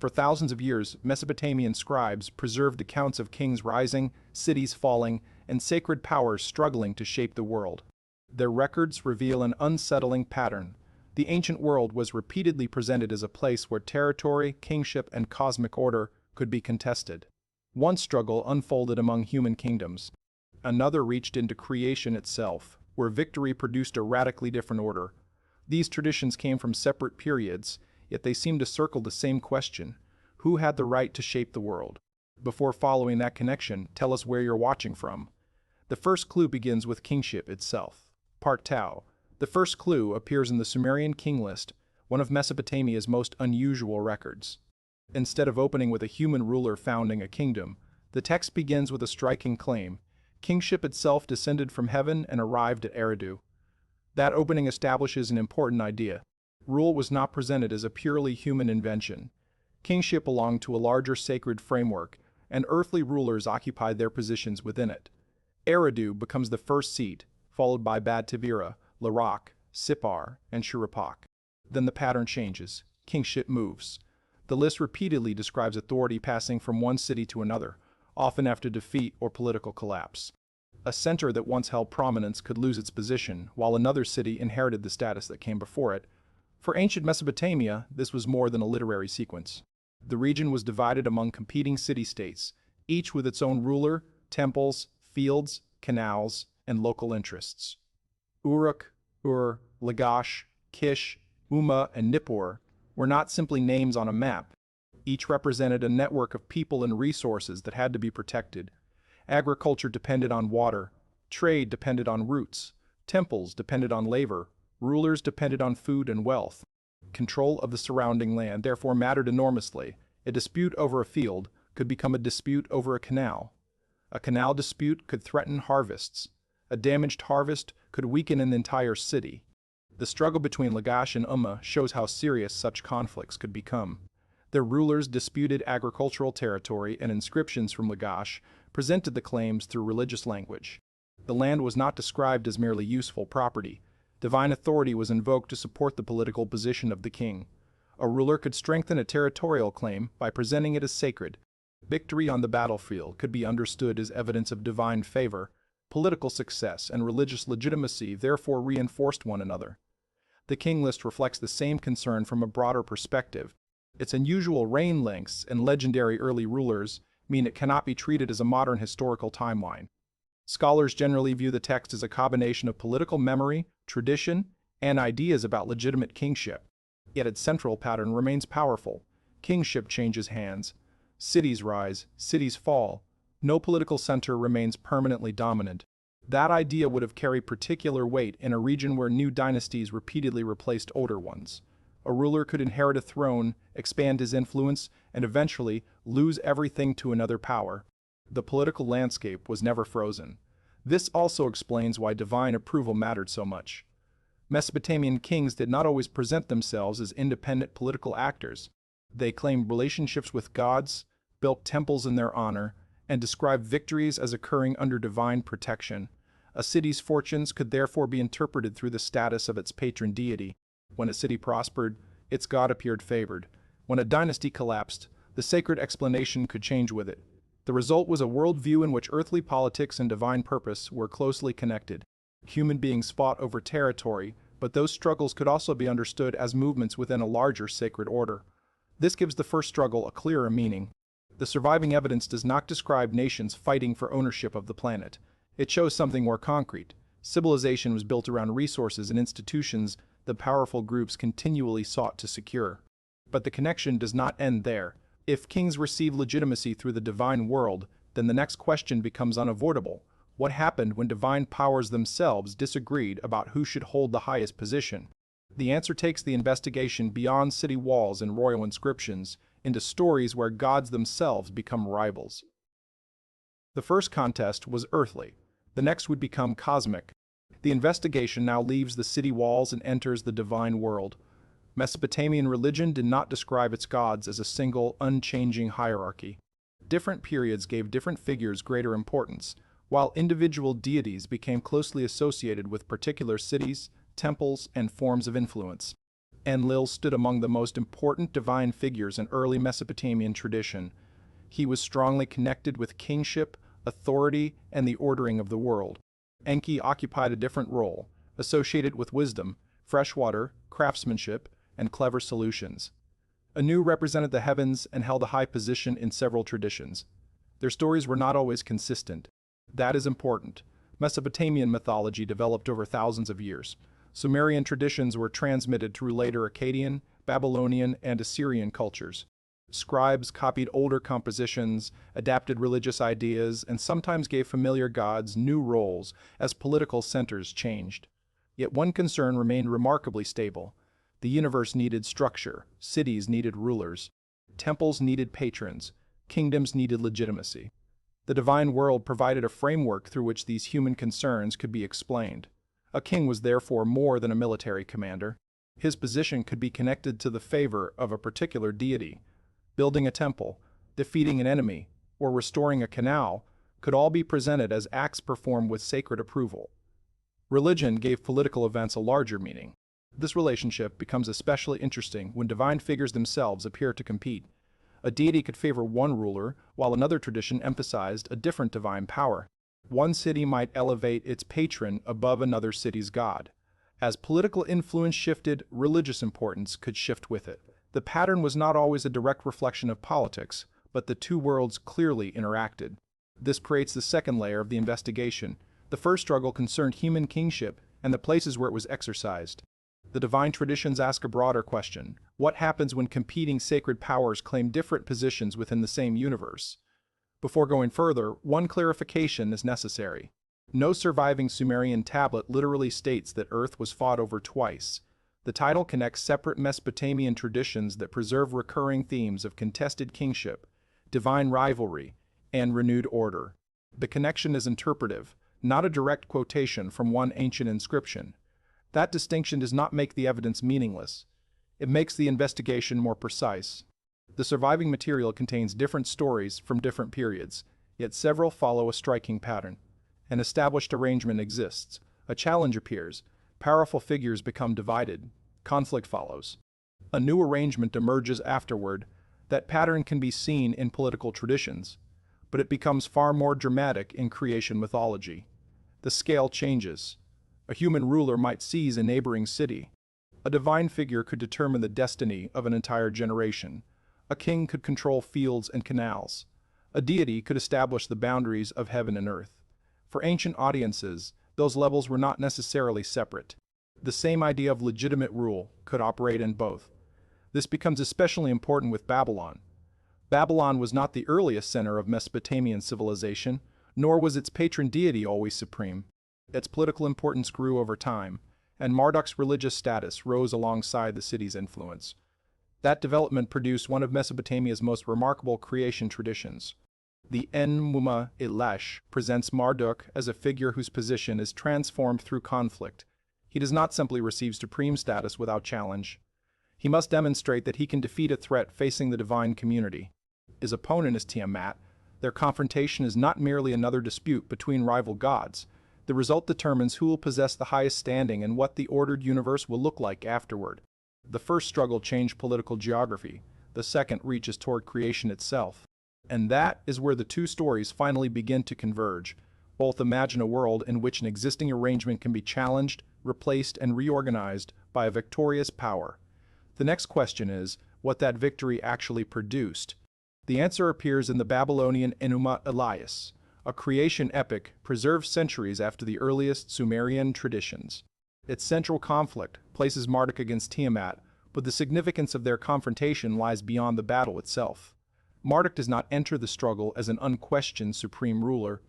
For thousands of years, Mesopotamian scribes preserved accounts of kings rising, cities falling, and sacred powers struggling to shape the world. Their records reveal an unsettling pattern. The ancient world was repeatedly presented as a place where territory, kingship, and cosmic order could be contested. One struggle unfolded among human kingdoms. Another reached into creation itself, where victory produced a radically different order. These traditions came from separate periods, yet they seem to circle the same question: who had the right to shape the world? Before following that connection, tell us where you're watching from. The first clue begins with kingship itself. Part Tau. The first clue appears in the Sumerian king list, one of Mesopotamia's most unusual records. Instead of opening with a human ruler founding a kingdom, the text begins with a striking claim: kingship itself descended from heaven and arrived at Eridu. That opening establishes an important idea. Rule was not presented as a purely human invention. Kingship belonged to a larger sacred framework, and earthly rulers occupied their positions within it. Eridu becomes the first seat, followed by Bad Tavira, Larak, Sippar, and Shuruppak. Then the pattern changes. Kingship moves. The list repeatedly describes authority passing from one city to another, often after defeat or political collapse. A center that once held prominence could lose its position, while another city inherited the status that came before it. For ancient Mesopotamia, this was more than a literary sequence. The region was divided among competing city-states, each with its own ruler, temples, fields, canals, and local interests. Uruk, Ur, Lagash, Kish, Umma, and Nippur were not simply names on a map. Each represented a network of people and resources that had to be protected. Agriculture depended on water, trade depended on routes, temples depended on labor, rulers depended on food and wealth. Control of the surrounding land therefore mattered enormously. A dispute over a field could become a dispute over a canal. A canal dispute could threaten harvests. A damaged harvest could weaken an entire city. The struggle between Lagash and Umma shows how serious such conflicts could become. Their rulers disputed agricultural territory, and inscriptions from Lagash presented the claims through religious language. The land was not described as merely useful property. Divine authority was invoked to support the political position of the king. A ruler could strengthen a territorial claim by presenting it as sacred. Victory on the battlefield could be understood as evidence of divine favor. Political success and religious legitimacy therefore reinforced one another. The king list reflects the same concern from a broader perspective. Its unusual reign lengths and legendary early rulers mean it cannot be treated as a modern historical timeline. Scholars generally view the text as a combination of political memory, tradition, and ideas about legitimate kingship. Yet its central pattern remains powerful. Kingship changes hands. Cities rise, cities fall. No political center remains permanently dominant. That idea would have carried particular weight in a region where new dynasties repeatedly replaced older ones. A ruler could inherit a throne, expand his influence, and eventually lose everything to another power. The political landscape was never frozen. This also explains why divine approval mattered so much. Mesopotamian kings did not always present themselves as independent political actors. They claimed relationships with gods, built temples in their honor, and described victories as occurring under divine protection. A city's fortunes could therefore be interpreted through the status of its patron deity. When a city prospered, its god appeared favored. When a dynasty collapsed, the sacred explanation could change with it. The result was a worldview in which earthly politics and divine purpose were closely connected. Human beings fought over territory, but those struggles could also be understood as movements within a larger sacred order. This gives the first struggle a clearer meaning. The surviving evidence does not describe nations fighting for ownership of the planet. It shows something more concrete. Civilization was built around resources and institutions the powerful groups continually sought to secure. But the connection does not end there. If kings receive legitimacy through the divine world, then the next question becomes unavoidable. What happened when divine powers themselves disagreed about who should hold the highest position? The answer takes the investigation beyond city walls and royal inscriptions into stories where gods themselves become rivals. The first contest was earthly. The next would become cosmic. The investigation now leaves the city walls and enters the divine world. Mesopotamian religion did not describe its gods as a single, unchanging hierarchy. Different periods gave different figures greater importance, while individual deities became closely associated with particular cities, temples, and forms of influence. Enlil stood among the most important divine figures in early Mesopotamian tradition. He was strongly connected with kingship, authority, and the ordering of the world. Enki occupied a different role, associated with wisdom, fresh water, craftsmanship, and clever solutions. Anu represented the heavens and held a high position in several traditions. Their stories were not always consistent. That is important. Mesopotamian mythology developed over thousands of years. Sumerian traditions were transmitted through later Akkadian, Babylonian, and Assyrian cultures. Scribes copied older compositions, adapted religious ideas, and sometimes gave familiar gods new roles as political centers changed. Yet one concern remained remarkably stable. The universe needed structure, cities needed rulers, temples needed patrons, kingdoms needed legitimacy. The divine world provided a framework through which these human concerns could be explained. A king was therefore more than a military commander. His position could be connected to the favor of a particular deity. Building a temple, defeating an enemy, or restoring a canal could all be presented as acts performed with sacred approval. Religion gave political events a larger meaning. This relationship becomes especially interesting when divine figures themselves appear to compete. A deity could favor one ruler, while another tradition emphasized a different divine power. One city might elevate its patron above another city's god. As political influence shifted, religious importance could shift with it. The pattern was not always a direct reflection of politics, but the two worlds clearly interacted. This creates the second layer of the investigation. The first struggle concerned human kingship and the places where it was exercised. The divine traditions ask a broader question. What happens when competing sacred powers claim different positions within the same universe? Before going further, one clarification is necessary. No surviving Sumerian tablet literally states that Earth was fought over twice. The title connects separate Mesopotamian traditions that preserve recurring themes of contested kingship, divine rivalry, and renewed order. The connection is interpretive, not a direct quotation from one ancient inscription. That distinction does not make the evidence meaningless. It makes the investigation more precise. The surviving material contains different stories from different periods, yet several follow a striking pattern. An established arrangement exists. A challenge appears. Powerful figures become divided. Conflict follows. A new arrangement emerges afterward. That pattern can be seen in political traditions, but it becomes far more dramatic in creation mythology. The scale changes. A human ruler might seize a neighboring city. A divine figure could determine the destiny of an entire generation. A king could control fields and canals. A deity could establish the boundaries of heaven and earth. For ancient audiences, those levels were not necessarily separate. The same idea of legitimate rule could operate in both. This becomes especially important with Babylon. Babylon was not the earliest center of Mesopotamian civilization, nor was its patron deity always supreme. Its political importance grew over time, and Marduk's religious status rose alongside the city's influence. That development produced one of Mesopotamia's most remarkable creation traditions. The Enuma Elish presents Marduk as a figure whose position is transformed through conflict. He does not simply receive supreme status without challenge. He must demonstrate that he can defeat a threat facing the divine community. His opponent is Tiamat. Their confrontation is not merely another dispute between rival gods. The result determines who will possess the highest standing and what the ordered universe will look like afterward. The first struggle changed political geography. The second reaches toward creation itself. And that is where the two stories finally begin to converge. Both imagine a world in which an existing arrangement can be challenged, replaced, and reorganized by a victorious power. The next question is what that victory actually produced. The answer appears in the Babylonian Enuma Elish, a creation epic preserved centuries after the earliest Sumerian traditions. Its central conflict places Marduk against Tiamat, but the significance of their confrontation lies beyond the battle itself. Marduk does not enter the struggle as an unquestioned supreme ruler.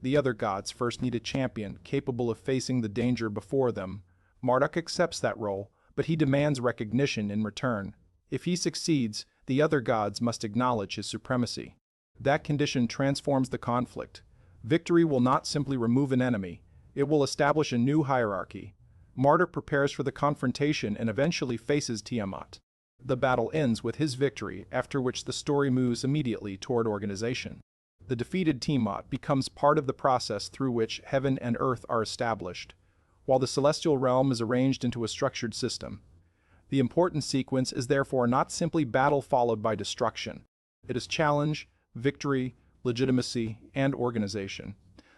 The other gods first need a champion capable of facing the danger before them. Marduk accepts that role, but he demands recognition in return. If he succeeds, the other gods must acknowledge his supremacy. That condition transforms the conflict. Victory will not simply remove an enemy, it will establish a new hierarchy. Marduk prepares for the confrontation and eventually faces Tiamat. The battle ends with his victory, after which the story moves immediately toward organization. The defeated Tiamat becomes part of the process through which heaven and earth are established, while the celestial realm is arranged into a structured system. The important sequence is therefore not simply battle followed by destruction. It is challenge, victory, legitimacy, and organization.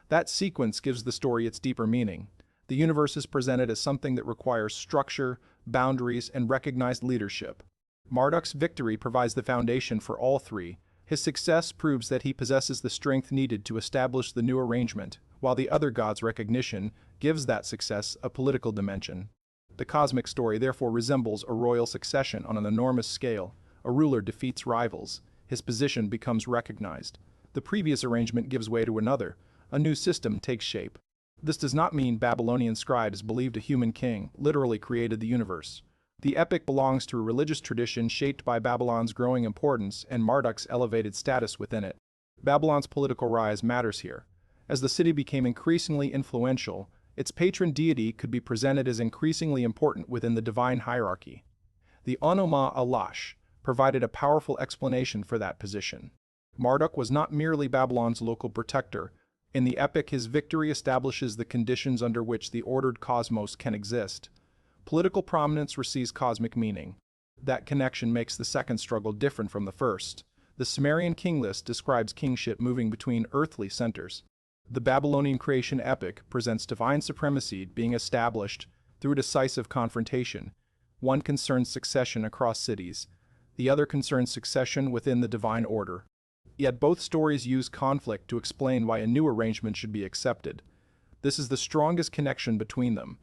That sequence gives the story its deeper meaning. The universe is presented as something that requires structure, boundaries, and recognized leadership. Marduk's victory provides the foundation for all three. His success proves that he possesses the strength needed to establish the new arrangement, while the other god's recognition gives that success a political dimension. The cosmic story therefore resembles a royal succession on an enormous scale. A ruler defeats rivals. His position becomes recognized. The previous arrangement gives way to another. A new system takes shape. This does not mean Babylonian scribes believed a human king literally created the universe. The epic belongs to a religious tradition shaped by Babylon's growing importance and Marduk's elevated status within it. Babylon's political rise matters here. As the city became increasingly influential, its patron deity could be presented as increasingly important within the divine hierarchy. The Onoma Alash provided a powerful explanation for that position. Marduk was not merely Babylon's local protector. In the epic, his victory establishes the conditions under which the ordered cosmos can exist. Political prominence receives cosmic meaning. That connection makes the second struggle different from the first. The Sumerian king list describes kingship moving between earthly centers. The Babylonian creation epic presents divine supremacy being established through a decisive confrontation. One concerns succession across cities. The other concerns succession within the divine order. Yet both stories use conflict to explain why a new arrangement should be accepted. This is the strongest connection between them.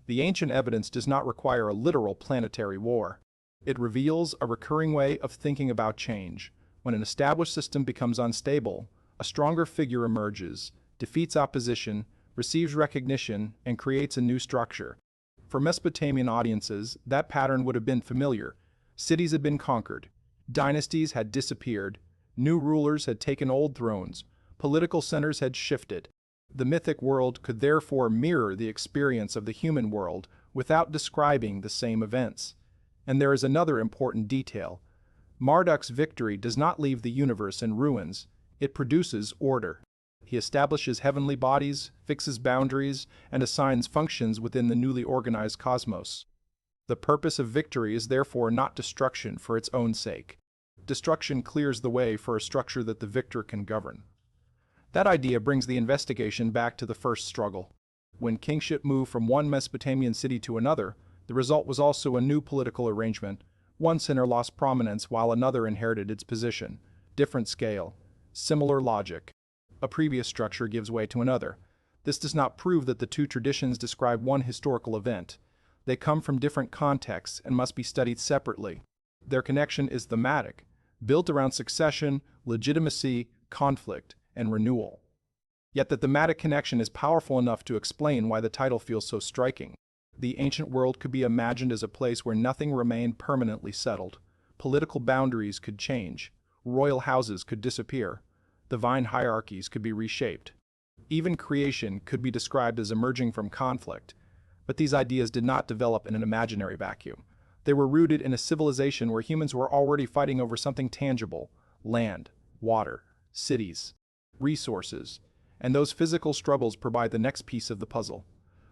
The ancient evidence does not require a literal planetary war. It reveals a recurring way of thinking about change. When an established system becomes unstable, a stronger figure emerges, defeats opposition, receives recognition, and creates a new structure. For Mesopotamian audiences, that pattern would have been familiar. Cities had been conquered. Dynasties had disappeared. New rulers had taken old thrones. Political centers had shifted. The mythic world could therefore mirror the experience of the human world without describing the same events. And there is another important detail. Marduk's victory does not leave the universe in ruins. It produces order. He establishes heavenly bodies, fixes boundaries, and assigns functions within the newly organized cosmos. The purpose of victory is therefore not destruction for its own sake. Destruction clears the way for a structure that the victor can govern. That idea brings the investigation back to the first struggle. When kingship moved from one Mesopotamian city to another, the result was also a new political arrangement. One center lost prominence while another inherited its position. Different scale. Similar logic. A previous structure gives way to another. This does not prove that the two traditions describe one historical event. They come from different contexts and must be studied separately. Their connection is thematic, built around succession, legitimacy, conflict, and renewal. Yet the thematic connection is powerful enough to explain why the title feels so striking. The ancient world could be imagined as a place where nothing remained permanently settled. Political boundaries could change. Royal houses could disappear. Divine hierarchies could be reshaped. Even creation could be described as emerging from conflict. But these ideas did not develop in an imaginary vacuum. They were rooted in a civilization where humans were already fighting over something tangible: land, water, cities, resources, and those physical struggles provide the next piece of the puzzle.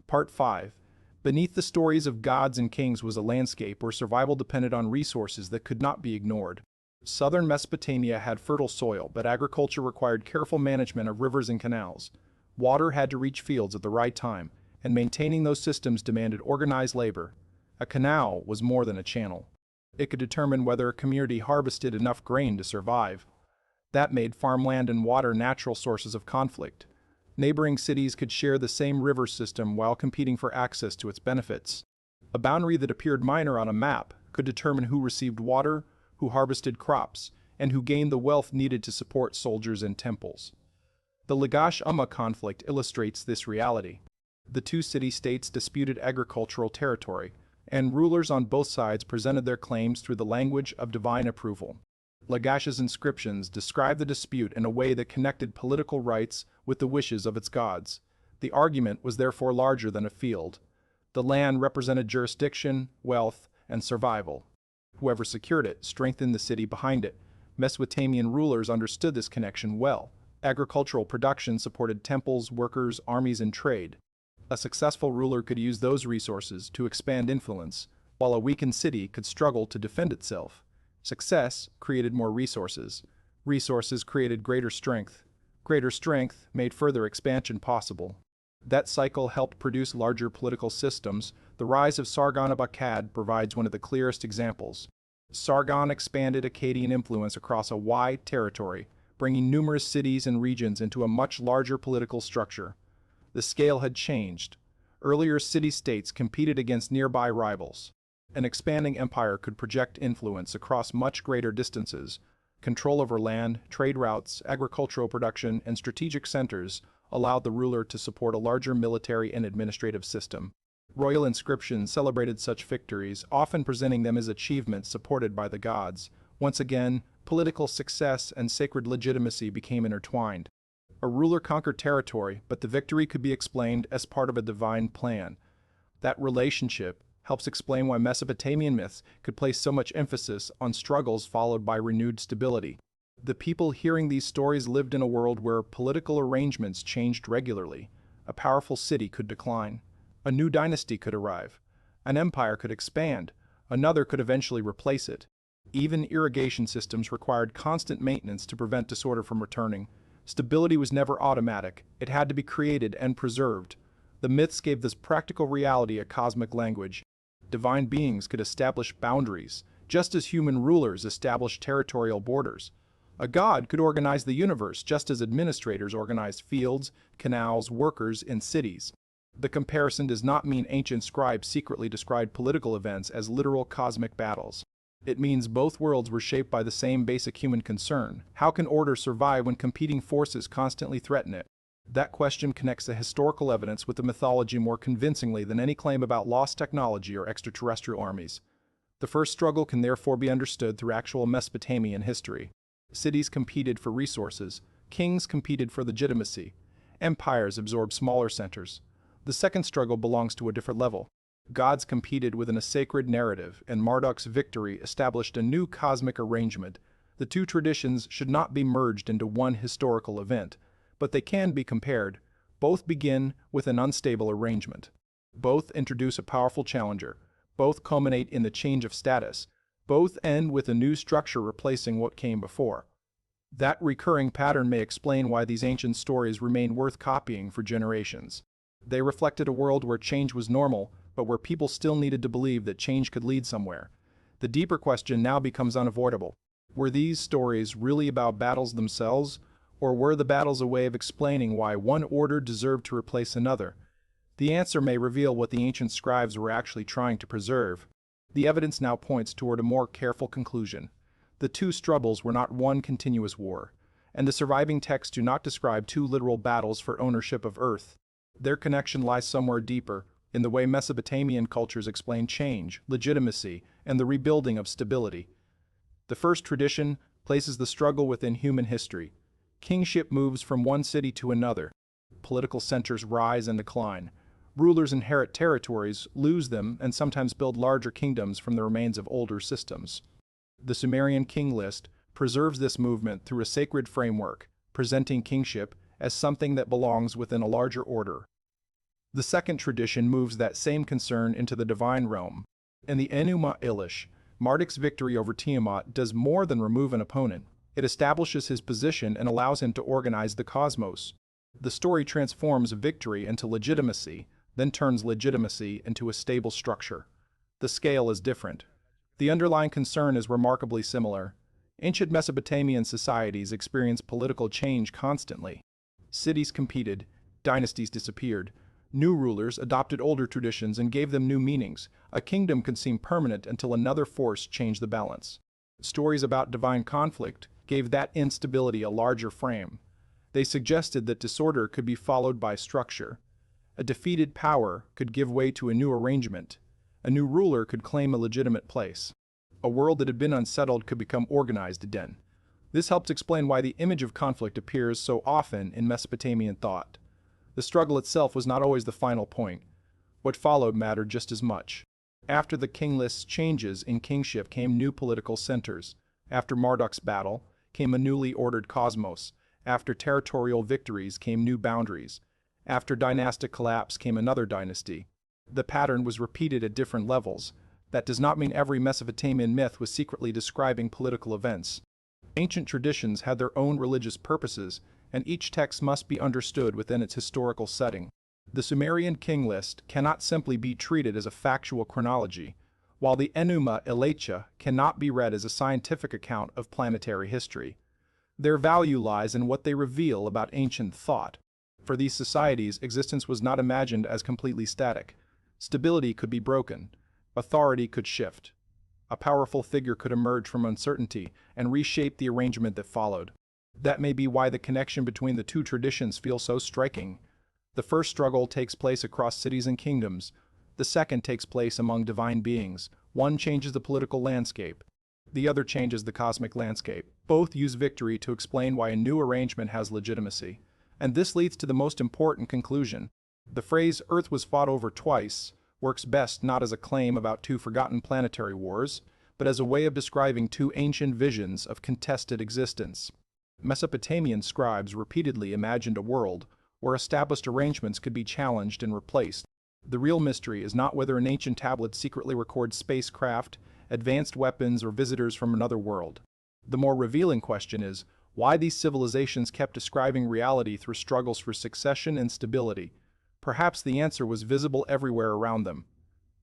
Part 5. Beneath the stories of gods and kings was a landscape where survival depended on resources that could not be ignored. Southern Mesopotamia had fertile soil, but agriculture required careful management of rivers and canals. Water had to reach fields at the right time, and maintaining those systems demanded organized labor. A canal was more than a channel. It could determine whether a community harvested enough grain to survive. That made farmland and water natural sources of conflict. Neighboring cities could share the same river system while competing for access to its benefits. A boundary that appeared minor on a map could determine who received water, who harvested crops, and who gained the wealth needed to support soldiers and temples. The Lagash-Umma conflict illustrates this reality. The two city-states disputed agricultural territory, and rulers on both sides presented their claims through the language of divine approval. Lagash's inscriptions describe the dispute in a way that connected political rights with the wishes of its gods. The argument was therefore larger than a field. The land represented jurisdiction, wealth, and survival. Whoever secured it strengthened the city behind it. Mesopotamian rulers understood this connection well. Agricultural production supported temples, workers, armies, and trade. A successful ruler could use those resources to expand influence. while a weakened city could struggle to defend itself. Success created more resources. Resources created greater strength. Greater strength made further expansion possible. That cycle helped produce larger political systems. The rise of Sargon of Akkad provides one of the clearest examples. Sargon expanded Akkadian influence across a wide territory, bringing numerous cities and regions into a much larger political structure. The scale had changed. Earlier city-states competed against nearby rivals. An expanding empire could project influence across much greater distances. Control over land, trade routes, agricultural production, and strategic centers allowed the ruler to support a larger military and administrative system. Royal inscriptions celebrated such victories, often presenting them as achievements supported by the gods. Once again, political success and sacred legitimacy became intertwined. A ruler conquered territory, but the victory could be explained as part of a divine plan. That relationship helps explain why Mesopotamian myths could place so much emphasis on struggles followed by renewed stability. The people hearing these stories lived in a world where political arrangements changed regularly. A powerful city could decline. A new dynasty could arrive. An empire could expand. Another could eventually replace it. Even irrigation systems required constant maintenance to prevent disorder from returning. Stability was never automatic. It had to be created and preserved. The myths gave this practical reality a cosmic language. Divine beings could establish boundaries, just as human rulers established territorial borders. A god could organize the universe just as administrators organized fields, canals, workers, and cities. The comparison does not mean ancient scribes secretly described political events as literal cosmic battles. It means both worlds were shaped by the same basic human concern. How can order survive when competing forces constantly threaten it? That question connects the historical evidence with the mythology more convincingly than any claim about lost technology or extraterrestrial armies. The first struggle can therefore be understood through actual Mesopotamian history. Cities competed for resources. Kings competed for legitimacy. Empires absorbed smaller centers. The second struggle belongs to a different level. Gods competed within a sacred narrative, and Marduk's victory established a new cosmic arrangement. The two traditions should not be merged into one historical event, but they can be compared. Both begin with an unstable arrangement. Both introduce a powerful challenger. Both culminate in the change of status. Both end with a new structure replacing what came before. That recurring pattern may explain why these ancient stories remain worth copying for generations. They reflected a world where change was normal, but where people still needed to believe that change could lead somewhere. The deeper question now becomes unavoidable. Were these stories really about battles themselves, or were the battles a way of explaining why one order deserved to replace another? The answer may reveal what the ancient scribes were actually trying to preserve. The evidence now points toward a more careful conclusion. The two struggles were not one continuous war, and the surviving texts do not describe two literal battles for ownership of Earth. Their connection lies somewhere deeper, in the way Mesopotamian cultures explain change, legitimacy, and the rebuilding of stability. The first tradition places the struggle within human history. Kingship moves from one city to another. Political centers rise and decline. Rulers inherit territories, lose them, and sometimes build larger kingdoms from the remains of older systems. The Sumerian king list preserves this movement through a sacred framework, presenting kingship as something that belongs within a larger order. The second tradition moves that same concern into the divine realm. In the Enuma Elish, Marduk's victory over Tiamat does more than remove an opponent. It establishes his position and allows him to organize the cosmos. The story transforms victory into legitimacy, then turns legitimacy into a stable structure. The scale is different. The underlying concern is remarkably similar. Ancient Mesopotamian societies experienced political change constantly. Cities competed, dynasties disappeared. New rulers adopted older traditions and gave them new meanings. A kingdom could seem permanent until another force changed the balance. Stories about divine conflict gave that instability a larger frame. They suggested that disorder could be followed by structure. A defeated power could give way to a new arrangement. A new ruler could claim a legitimate place. A world that had been unsettled could become organized again. This helps explain why the image of conflict appears so often in Mesopotamian thought. The struggle itself was not always the final point. What followed mattered just as much. After the king list's changes in kingship came new political centers. After Marduk's battle came a newly ordered cosmos. After territorial victories came new boundaries. After dynastic collapse came another dynasty. The pattern was repeated at different levels. That does not mean every Mesopotamian myth was secretly describing political events. Ancient traditions had their own religious purposes, and each text must be understood within its historical setting. The Sumerian king list cannot simply be treated as a factual chronology, while the Enuma Elicha cannot be read as a scientific account of planetary history. Their value lies in what they reveal about ancient thought. For these societies, existence was not imagined as completely static. Stability could be broken. Authority could shift. A powerful figure could emerge from uncertainty and reshape the arrangement that followed. That may be why the connection between the two traditions feels so striking. The first struggle takes place across cities and kingdoms. The second takes place among divine beings. One changes the political landscape. The other changes the cosmic landscape. Both use victory to explain why a new arrangement has legitimacy. And this leads to the most important conclusion. The phrase "Earth was fought over twice" works best not as a claim about two forgotten planetary wars, but as a way of describing two ancient visions of contested existence. Mesopotamian scribes repeatedly imagined a world where established arrangements could be challenged and replaced. The real mystery is not whether an ancient tablet secretly records spacecraft, advanced weapons, or visitors from another world. The more revealing question is why these civilizations kept describing reality through struggles for succession and stability. Perhaps the answer was visible everywhere around them.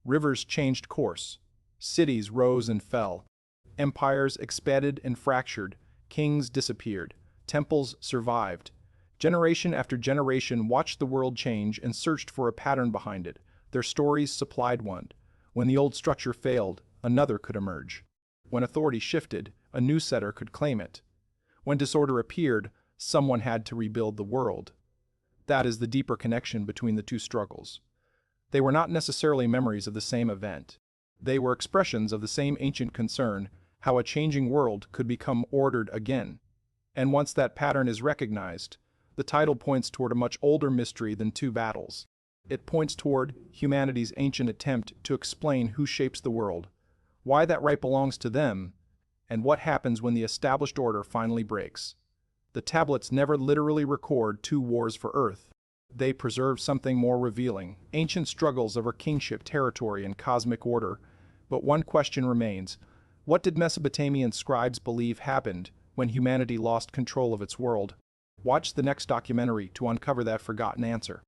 Rivers changed course. Cities rose and fell. Empires expanded and fractured. Kings disappeared. Temples survived. Generation after generation watched the world change and searched for a pattern behind it. Their stories supplied one. When the old structure failed, another could emerge. When authority shifted, a new setter could claim it. When disorder appeared, someone had to rebuild the world. That is the deeper connection between the two struggles. They were not necessarily memories of the same event. They were expressions of the same ancient concern, how a changing world could become ordered again. And once that pattern is recognized, the title points toward a much older mystery than two battles. It points toward humanity's ancient attempt to explain who shapes the world, why that right belongs to them, and what happens when the established order finally breaks. The tablets never literally record two wars for Earth. They preserve something more revealing, ancient struggles over kingship, territory, and cosmic order. But one question remains: what did Mesopotamian scribes believe happened when humanity lost control of its world? Watch the next documentary to uncover that forgotten answer.